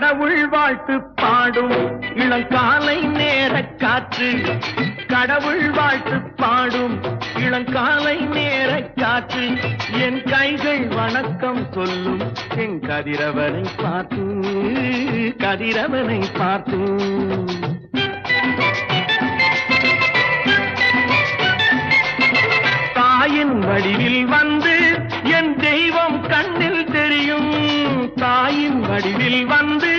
கடவுள் வாழ்த்து பாடும் இளங்காலை நேர காற்று, கடவுள் வாழ்த்து பாடும் இளங்காலை நேர காற்று, என் கைகள் வணக்கம் சொல்லும் என் கதிரவனை பார்த்து, கதிரவனை பார்த்து. தாயின் வடிவில் வந்து என் தெய்வம் கண்ணில் தெரியும், தாயின் வடிவில் வந்து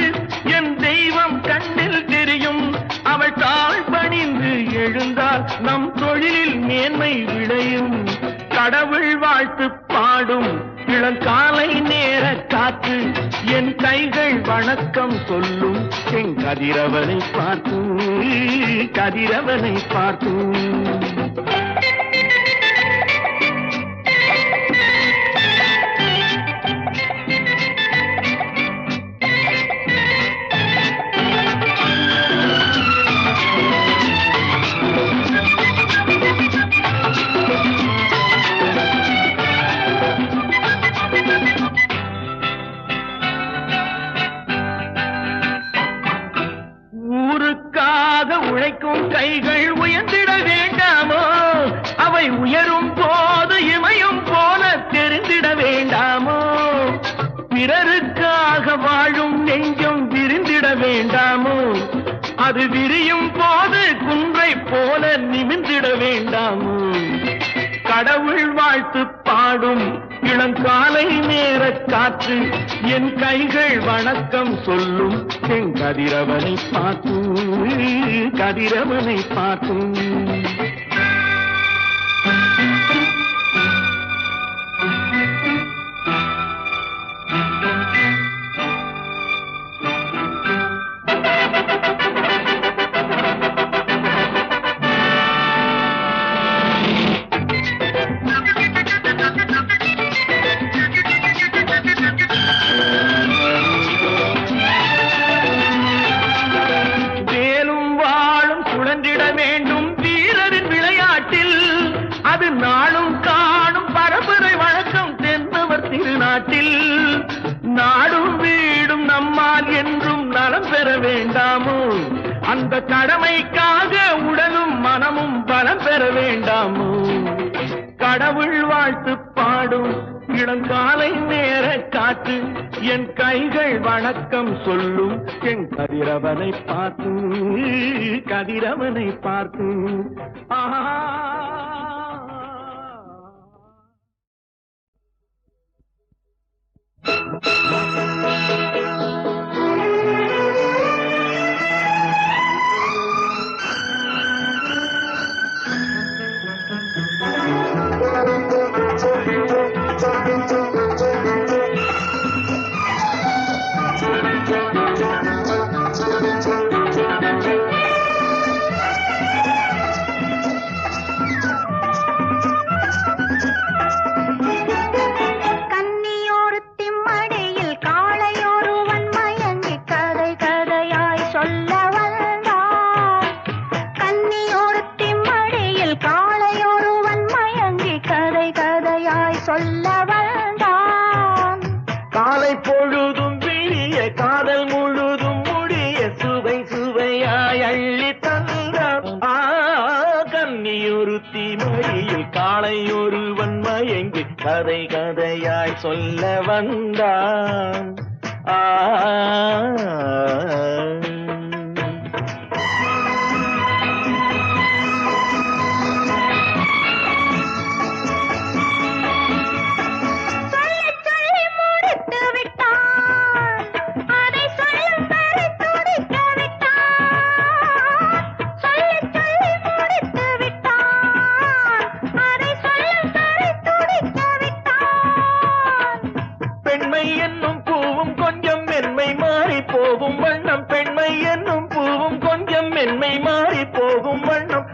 என் தெய்வம் கண்ணில் தெரியும். அவள் தாழ் பணிந்து எழுந்தால் நம் தொழிலில் மேன்மை விளையும். கடவுள் வாழ்த்து பாடும் இளங்காலை நேர காற்று, என் கைகள் வணக்கம் சொல்லும் என் கதிரவனை பார்த்து, கதிரவனை பார்த்து. உழைக்கும் கைகள் உயர்ந்திட வேண்டாமோ, அவை உயரும் போது இமயம் போல தெரிந்திட வேண்டாமோ. பிறருக்காக வாழும் நெஞ்சம் விரிந்திட வேண்டாமோ, அது விரியும் போது குன்றை போல நிமிர்ந்திட வேண்டாமோ. கடவுள் வாழ்த்து பாடும் இளங்காலை நேர காற்று, என் கைகள் வணக்கம் சொல்லும் என் கதிரவனை பார்த்து, கதிரவனை பார்த்து. நாளும் காணும் பரம்பரை வழக்கம் தென்னவர் திருநாட்டில், நாடும் வீடும் நம்மால் என்றும் நலம் பெற வேண்டாமோ, அந்த கடமைக்காக உடலும் மனமும் பலம் பெற வேண்டாமோ. கடவுள் வாழ்த்து பாடும் இளங்காலை நேர காற்று, என் கைகள் வணக்கம் சொல்லும் என் கதிரவனை பார்த்து, கதிரவனை பார்த்து. ஆஹா. காலை பொழுதும் விழிய காதல் முழுதும் முடிய சுவை சுவையாய் அள்ளி தந்தார். கன்னியொருத்தி மொழியில் காளை ஒருவன் மயங்கி கதை கதையாய் சொல்ல வந்தான். போகும் வண்ணம் பெண்மை என்னும் பூவும் கொஞ்சம் மென்மை மாறி போகும் வண்ணம்.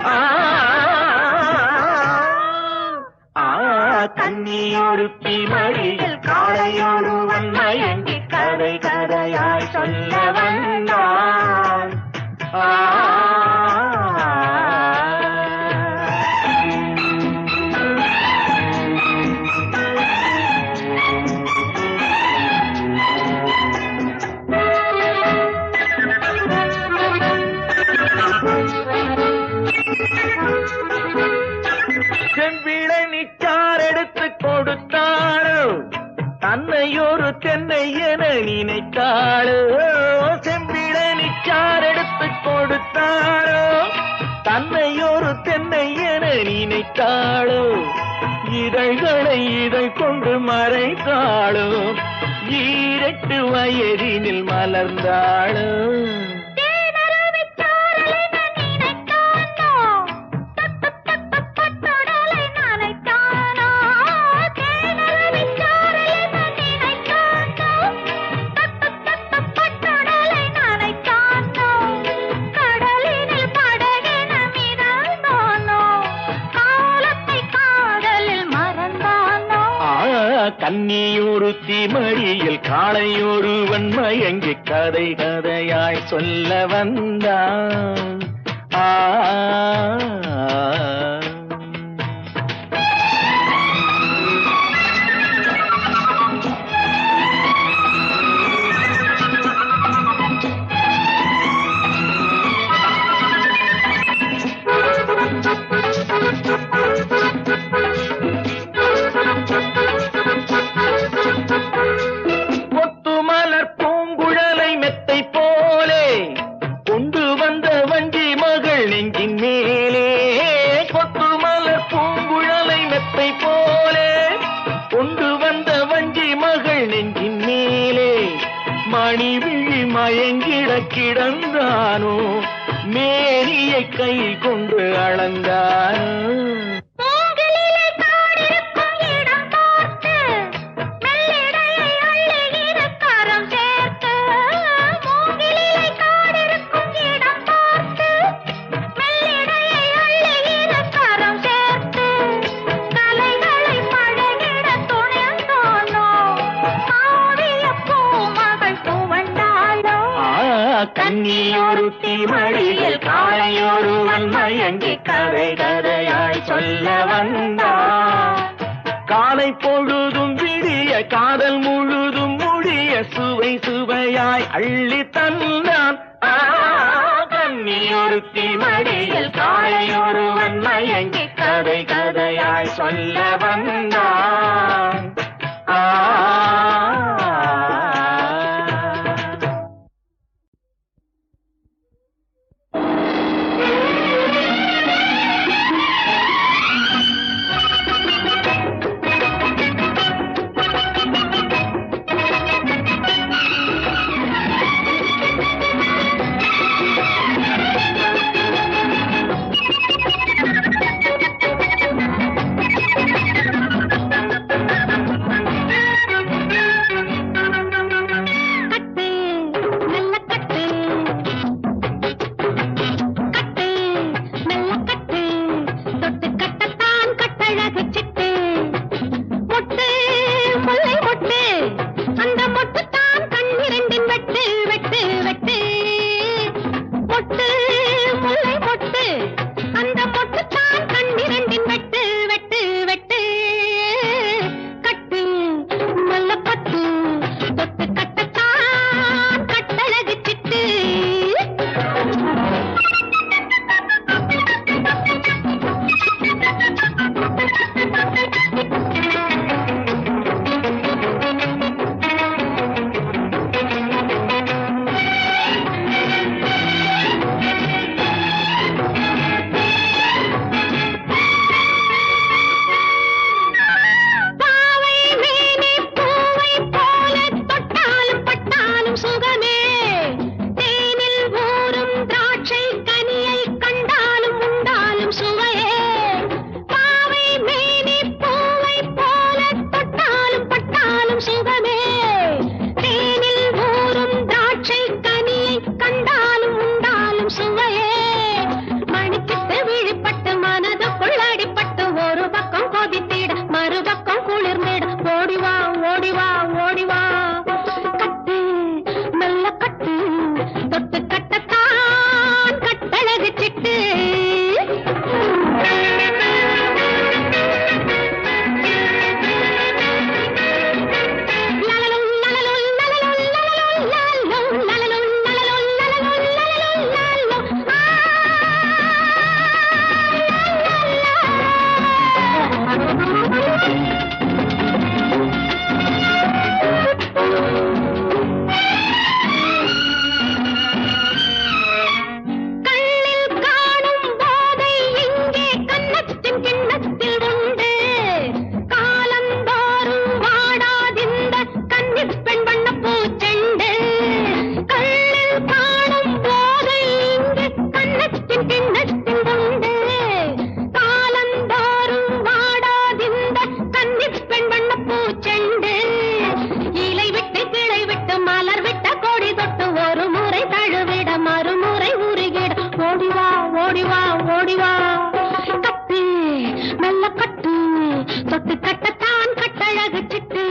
கன்னியொருத்தி மடியில் காளையொருவன் மயங்கி கதை கதையாய் சொல்ல வந்தான். செம்பிழனிச்சார் எடுத்து கொடுத்தாளோ தன்னை ஒரு தென்னை என நினைத்தாளோ செம்பிழனிச்சார் எடுத்து கொடுத்தாளோ தன்னை ஒரு தென்னை என நினைத்தாளோ இதழ்களை இதழ் கொண்டு மறைத்தாளோ 8 வயதினில் மலர்ந்தாளோ கன்னியொருத்தி மடியில் காளையொருவன் மயங்கி கதை கதையாய் சொல்ல வந்தான் கிடந்தானோ மேரியை கை கொண்டு அளந்தானோ கன்னியொருத்தி மடியில் காளையொருவன் மயங்கி கதை கதையாய் சொல்ல வந்தான் காலை பொழுதும் விடிய காதல் முழுதும் முடிய சுவை சுவையாய் அள்ளி தந்தான் கன்னியொருத்தி மடியில் காளையொருவன் மயங்கி கதை கதையாய் சொல்ல வந்தான் மெல்ல கட்டு தொட்டு கட்டத்தான் கட்டழகு சிட்டு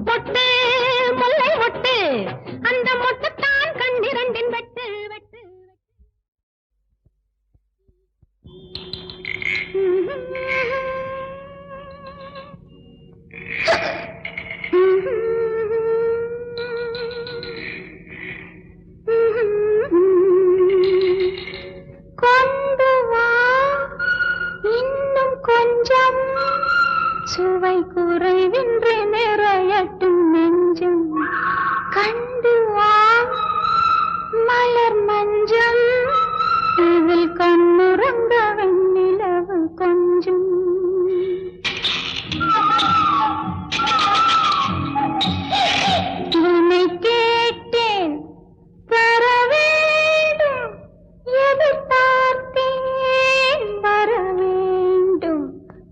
மொட்டு முல்லை மொட்டு அந்த மொட்டுத்தான் கண்ணிரண்டின் வெட்டு வெட்டு கொண்டு வா இன்னும் கொஞ்சம் சுவை குறைவின்றி நிறையட்டும் நெஞ்சம் கண்டு வா மலர் மஞ்சம் இதில் கண்ணுறங்க வெண்ணிலவு கொஞ்சம் என்னை கேட்டேன் தர வேண்டும் எதிர்பார்த்தேன் வர வேண்டும்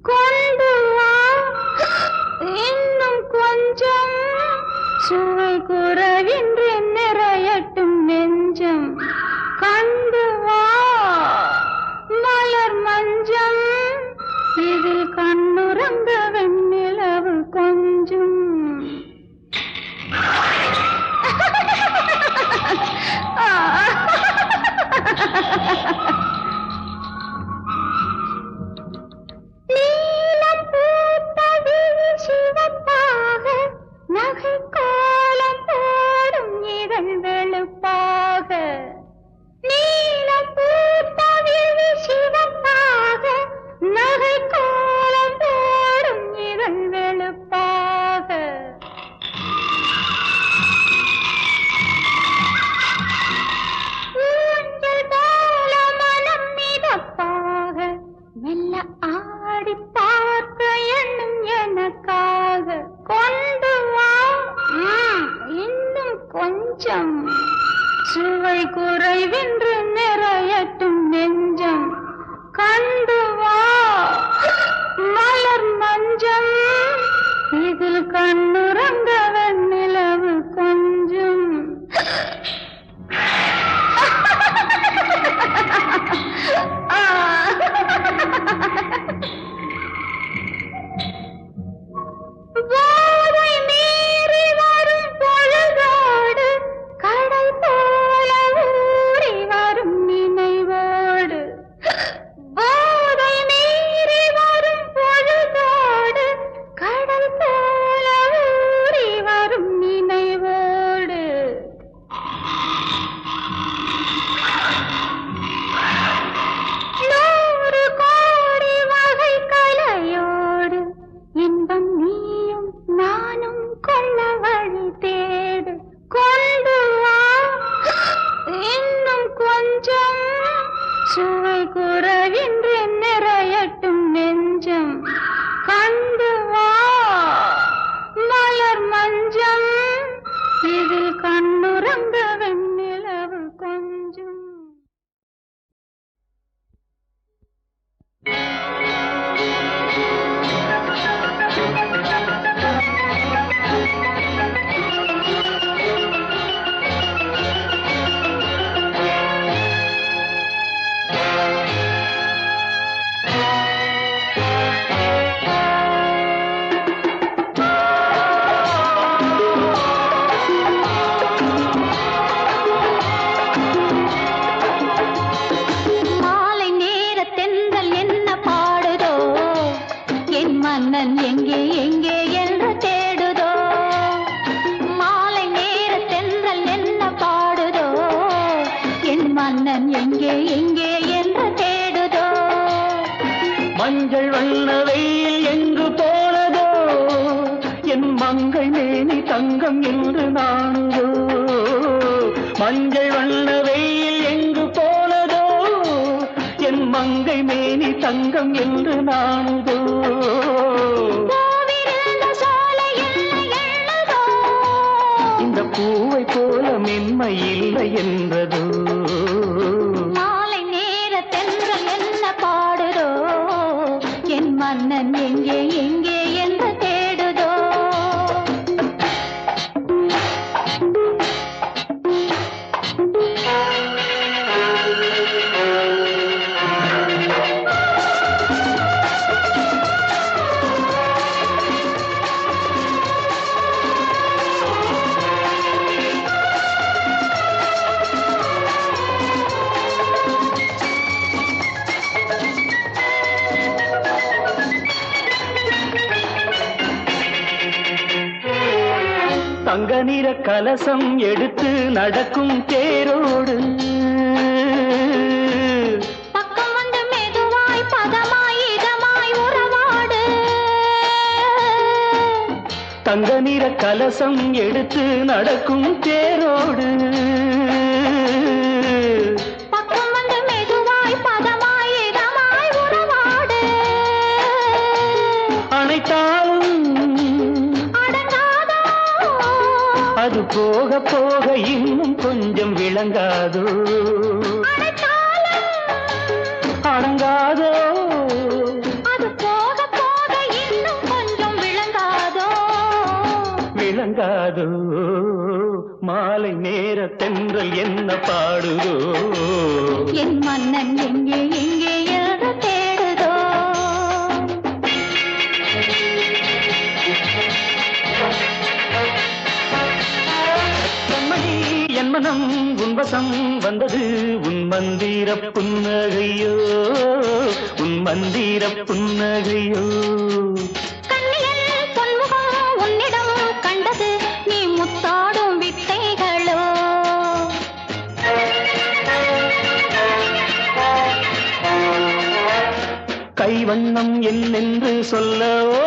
கொண்டு வா இன்னும் கொஞ்சம் சுவை குறைவின்றி நிறையட்டும் நெஞ்சம் கண்டு வா மலர் மஞ்சம் இதில் கண்ணுறங்க வெண்ணிலவு கொஞ்சம் நீலம் பூத்த விழி சிவப்பாக நகை கோலம் போடும் இதழ் வெளுப்பாக நீலம் பூத்த விழி சிவப்பாக நகை கோலம் போடும் இதழ் வெளுப்பாக ஊஞ்சல் போல மனம் மிதப்பாக மெல்ல ஆடி பார்க்க எண்ணும் எனக்காக கொண்டு வா இன்னும் கொஞ்சம் சுவை குறைவின்று நிறையட்டும் நெஞ்சம் கண்டு வா மலர் மஞ்சம் இதில் கண்ணுறங்க வெண்ணிலவு கொஞ்சம் போதை மீறி வரும் பொழுதோடு கடல் போல ஊறி வரும் நினைவோடு போதை மீறி வரும் பொழுதோடு கடல் போல ஊறி வரும் நினைவோடு நூறு கோடி வகை கலையோடு இன்பம் நீயும் நானும் கொள்ள வழி தேடு கொண்டு வா இன்னும் கொஞ்சம் சுவை குறைவின்றி நிறையட்டும் நெஞ்சம் கண்டு வா மலர் மஞ்சம் இதில் கண்ணுறங்க வெண்ணிலவு கொஞ்சம் மாலை நேர தென்றல் என்ன பாடுதோ என் மன்னன் எங்கே எங்கே என்று தேடுதோ மாலை நேர தென்றல் என்ன பாடுதோ என் மன்னன் எங்கே எங்கே என்று தேடுதோ மஞ்சள் வண்ண வெயில் எங்கு போனதோ என் மங்கை மேனி தங்கம் என்று நானுதோ மஞ்சள் வண்ண வெயில் எங்கு போனதோ என் மங்கை மேனி தங்கம் என்று நானுதோ இந்த பூவை போல மென்மை இல்லை என்றதோ மாலை நேர தென்றல் என்ன பாடுதோ என் மன்னன் எங்கே எங்கே என்று தேடுதோ தங்க நிற கலசம் எடுத்து நடக்கும் தேரோடு பக்கம் வந்து மெதுவாய் பதமாய் இதமாய் உறவாடு. தங்க நிற கலசம் எடுத்து நடக்கும் தேரோடு பக்கம் வந்து மெதுவாய் பதமாய் இதமாய் உறவாடு. அனைத்தாலும் அடங்காதோ அது போக போக இன்னும் கொஞ்சம் விளங்காதோ. அடைத்தாலும் அடங்காதோ அது போக போக இன்னும் கொஞ்சம் விளங்காதோ. விளங்காதோ. மாலை நேர தென்றல் என்ன பாடுதோ. என் மன்னன் எங்கே எங்கே என்று தேடுதோ. கண்மணி என் மனம் உன்வசம் வந்தது உன் மந்திர புன்னகையோ உன் மந்திர புன்னகையோ. கண்ணியல் பொன்முகம் உன்னிடம் கண்டது நீ முத்தாடும் வித்தைகளோ. கைவண்ணம் என்னென்று சொல்லவோ.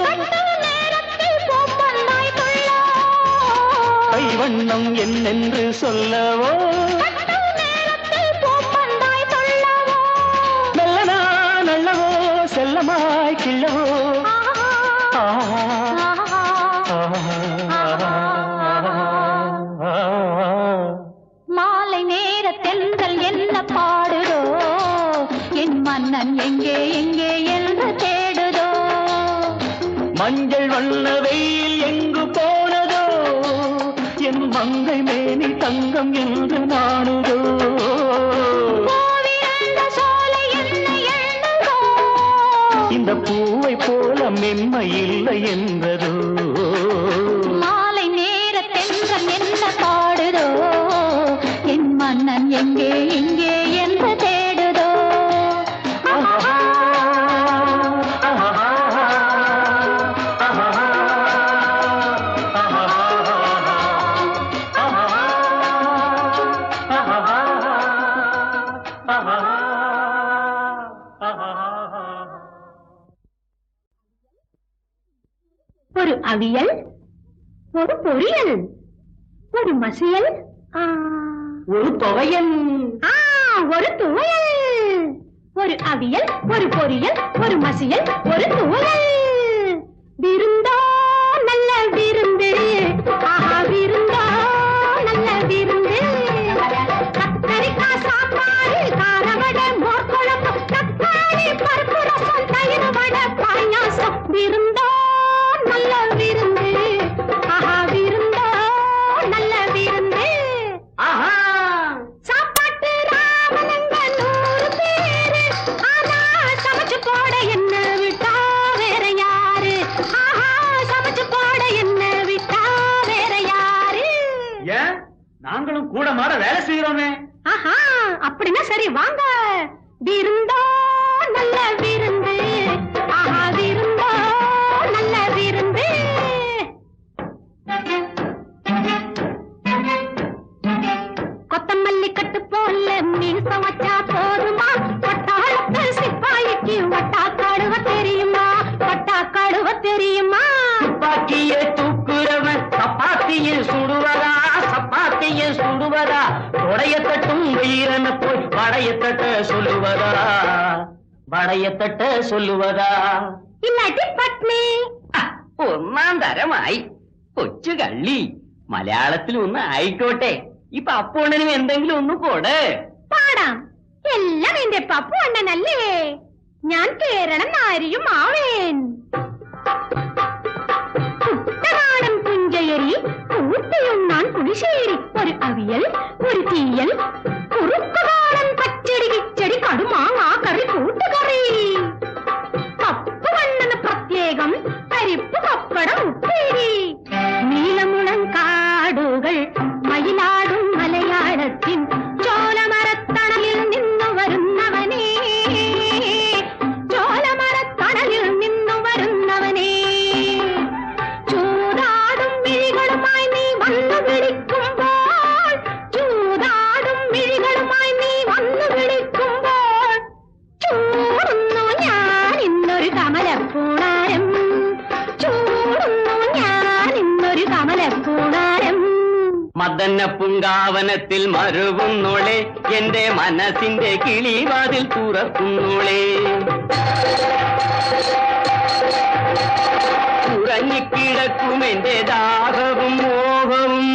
கண்ட நேரத்தில் பூப்பந்தாய் துள்ளோ. கைவண்ணம் என்னென்று சொல்லவோ. கண்ட நேரத்தில் பூப்பந்தாய் துள்ளவோ. மெல்லனா நல்லவோ செல்லமாய் கிள்ளவோ. ஆஹா, ஆஹா. மாலை நேர தென்றல் என்ன பாடுதோ. என் மன்னன் எங்கே எங்கே என்று தேடுதோ. மஞ்சள் வண்ண வெயில் எங்கு போனதோ என் மங்கை மேனி தங்கம் என்று நாடுதோ. பூவிருந்த சோலை என்ன எண்ணுதோ. இந்த பூவை போல மென்மை இல்லை என்றதோ. மாலை நேர தென்றல் என்ன பாடுதோ. என் மன்னன் எங்கே எங்கே என்று தேடுதோ. ஆஹா, ஆஹா, ஆஹா, ஒரு அவியல், ஒரு பொரியல், ஒரு மசியல், ஒரு துவையல், ஒரு துவையல். ஒரு அவியல், ஒரு பொரியல், ஒரு மசியல், ஒரு துவையல். விருந்தோ நல்ல விருந்து. ஆஹா, விருந்தோ நல்ல விருந்து. கத்தரிக்காய் சாப்பாடு, காரவடை, மோர் குழம்பு, தக்காளி பருப்பு ரசம், தயிர் வடை, பாயாசம். விருந்தோ நல்ல விருந்து. ஆஹா, விருந்தோ நல்ல விருந்து. ஆஹா, சாப்பாட்டு ராமனங்க 100 பேரு. ஆனா சமைச்சு போட என்ன விட்டா வேற யாரு. ஆஹா, சமைச்சு போட என்ன விட்டா வேற யாரு. ஏன் நாங்களும் கூட மாட வேலை செய்யறோமே. ஆஹா, அப்படின்னா சரி வாங்க. விருந்தோ நல்ல விருந்து. ஆஹா, விருந்தோ நல்ல விருந்து. கொத்தமல்லி கட்டு போல மீச வச்சா போதுமா. பட்டாளத்து சிப்பாய்க்கு வட்டா கழுவ தெரியுமா. வட்டா கழுவ தெரியுமா. துப்பாக்கியை தூக்குறவன் சப்பாத்தியில் சுடுவதா. சப்பாத்தியில் சுடுவதா. உடைய தட்டும் வீரன போய் வடைய தட்ட சொல்லுவதா. வடைய தட்ட சொல்லுவதா. ഇല്ലാട്ടി പത്നി. ഒന്നാം തരമായി കൊച്ചു കള്ളി. മലയാളത്തിൽ ഒന്ന് ആയിക്കോട്ടെ. ഈ പപ്പുണ്ണനും എന്തെങ്കിലും ഒന്ന് കൊട്. പാടാം. എല്ലാം എന്റെ പപ്പു അണ്ണനല്ലേ. ഞാൻ കേരള നാരിയും ആവേൻ. കുട്ടനാടൻ പുഞ്ചയരി കൂട്ടിയുണ്ണാൻ പുളിശ്ശേരി. ഒരു അവിയൽ, ഒരു തീയൽ, കുറുക്കുകാളൻ പച്ചടി കിച്ചടി കടുമാങ്ങ കറി കൂട്ടുകറി. പപ്പുവണ്ണന് പ്രത്യേകം പരിപ്പ് പപ്പടം ഉപ്പേരി. നീലമുളം കാടുകൾ മയിലാടും മലയാളത്തിൻ ചോലമരത്തണലിൽ നിന്നു വരുന്നവനേ. ചോലമരത്തണലിൽ നിന്നു വരുന്നവനേ. ചൂടാടും വിഴികളുമായി നീ കമലപ്പൂണാരം ചൂടുന്നു ഞാൻ ഇന്നൊരു കമലപ്പൂണാരം. മദന പുങ്കാവനത്തിൽ മറുകുന്നോളെ എന്റെ മനസ്സിന്റെ കിളിവാതിൽ തുറക്കുന്നോളെ. ഉറങ്ങിക്കിടക്കും എന്റെ ദാഹവും മോഹവും,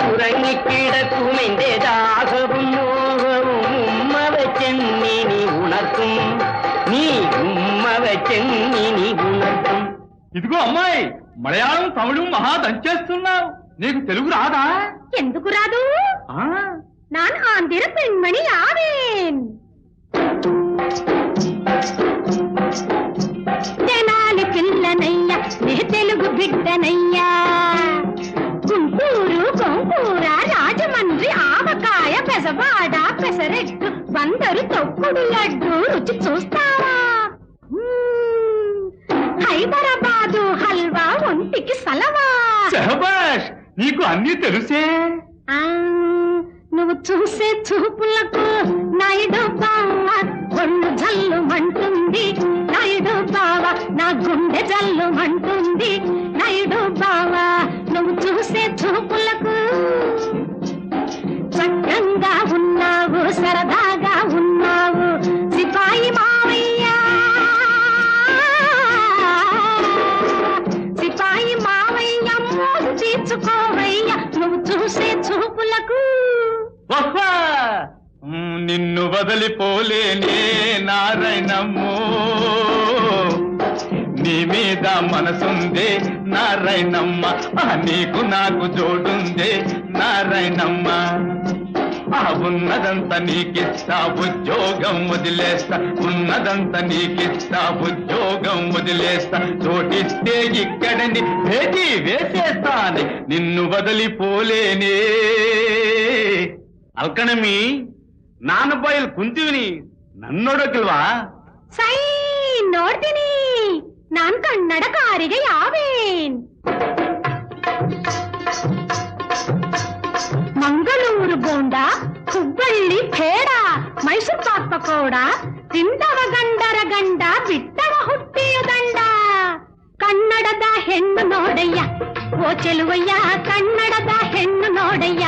ഉറങ്ങിക്കിടക്കും എന്റെ ദാഹവും മോഹവും ഉമ്മ വെച്ചെന്നിനി ഉണർത്തും, നീ ഉമ്മ വെച്ചെന്നിനി ഉണർത്തും. ఇదిగో అమ్మాయి, మలయాళం తమిళం మహా దంచేస్తున్నావు, నీకు తెలుగు రాదా? ఎందుకు రాదు? నాన్ ఆంధ్ర పెண்మణి ఆవేన్. జనాలి పిల్లనయ్యా, నే తెలుగు బిడ్డనయ్యా. గుంటూరు గోంగూర, రాజమండ్రి ఆవకాయ, పెసవాడ పెసరెట్టు, బందరు తొక్కుడు లడ్డు రుచి చూస్తావా? హైదరాబాదు హల్వా ఒంటికి సలవా. శహబాష్, నీకు అన్నీ తెలుసే. నువ్వు చూసే చూపులకు నాయుడు బావ ఒళ్ళు జల్లుమంటుంది, నాయుడు బావ నా గుండె జల్లుమంటుంది. నాయుడు బావ నువ్వు చూసే చూపులకు చక్కగా ఉన్నావు, సరదాగా ఉన్నావు సిపాయి మావయ్య, సిపాయి మావయ్య మోసు తీర్చుకోవయ్యా నువ్వు చూసే చూపులకు. నిన్ను వదిలిపోలేనే నారాయణమ్మో, నీ మీద మనసుందే నారాయణమ్మ, నీకు నాకు జోడుందే నారాయణమ్మ. ఉన్నదంతా నీకిస్తా, ఉద్యోగం వదిలేస్తా, ఉన్నదంతా నీకిస్తా, ఉద్యోగం వదిలేస్తా, చోటిస్తే ఇక్కడని భేటీ వేసేస్తాను, నిన్ను వదిలిపోలేనే. ಅಲ್ಕಣಮಿ, ನಾನು ಬಾಯಲ್ಲಿ ಕುಂತೀವಿನಿ, ನನ್ನೋಡಕ್ಕಿಲ್ವಾ? ಸೈ ನೋಡ್ತೀನಿ, ನಾನ್ ಕನ್ನಡಕಾರಿಗೆ ಯಾವೇನ್. ಮಂಗಳೂರು ಬೋಂಡ, ಹುಬ್ಬಳ್ಳಿ ಪೇಡ, ಮೈಸೂರು ಪಾಕ್ ಪಕೋಡ, ತಿಂದವ ಗಂಡರ ಗಂಡ, ಬಿಟ್ಟವ ಹುಟ್ಟಿಯ ದಂಡ. ಕನ್ನಡದ ಹೆಣ್ಣು ನೋಡಯ್ಯ ಓ ಚೆಲುವಯ್ಯ, ಕನ್ನಡದ ಹೆಣ್ಣು ನೋಡಯ್ಯ.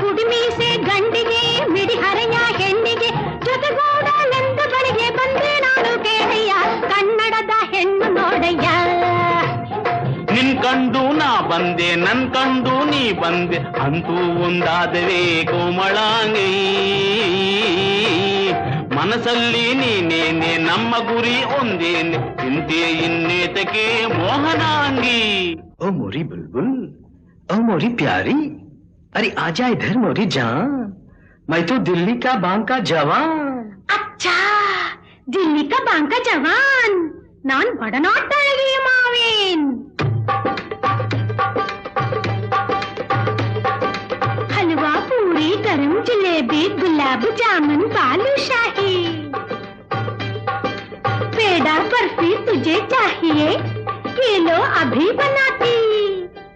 ಕುಡಿಮೀಸೆ ಗಂಡಿಗೆ ಮಿಡಿಹರೆಯ ಹೆಣ್ಣಿಗೆ ಜೊತೆಗೂಡಲೆಂದು ಬಳಿಗೆ ಬಂದೆ ನಾನು ಕೇಳಯ್ಯ, ಕನ್ನಡದ ಹೆಣ್ಣು ನೋಡಯ್ಯ. ನಿನ್ ಕಂಡು ನಾ ಬಂದೆ, ನನ್ ಕಂಡು ನೀ ಬಂದೆ, ಅಂತೂ ಒಂದಾದವೇ ಕೋಮಳಾಂಗಿ. ಮನಸ್ಸಲ್ಲಿ ನೀನೇನೆ, ನಮ್ಮ ಗುರಿ ಒಂದೇನೆ, ಚಿಂತೆ ಇನ್ನೇತಕ್ಕೆ ಮೋಹನಾಂಗಿ. ओ मोरी बुलबुल, ओ मोरी प्यारी, अरे आजा इधर मोरी जान, मैं तो दिल्ली का बांग का जवान. अच्छा, दिल्ली का बांग का जवान, नान बड़नाटळगी मावेन. हलवा पूरी गरम जलेबी गुलाब जामुन बालूशाही, पेड़ा बर्फी तुझे चाहिए, ये लो अभी बनाती.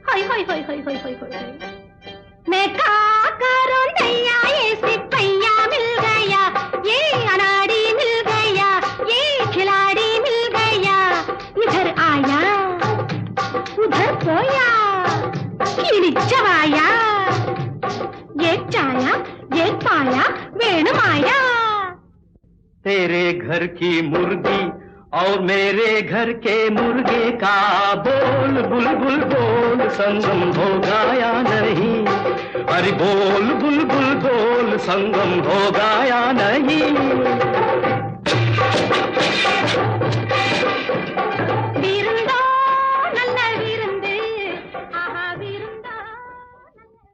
होय होय होय होय होय होय होय. मैं क्या करूं नैया, ये सिपैया मिल गया, ये अनाड़ी मिल गया, ये खिलाड़ी मिल गया. इधर आया उधर पोया, किड़िचवाया, ये चाया ये पाया वेणु माया. तेरे घर की मुर्गी और मेरे घर के मुर्गे का बोल बुलबुल बोल, संगम होगा या नहीं? अरे बोल बुलबुल बोल, संगम होगा या नहीं?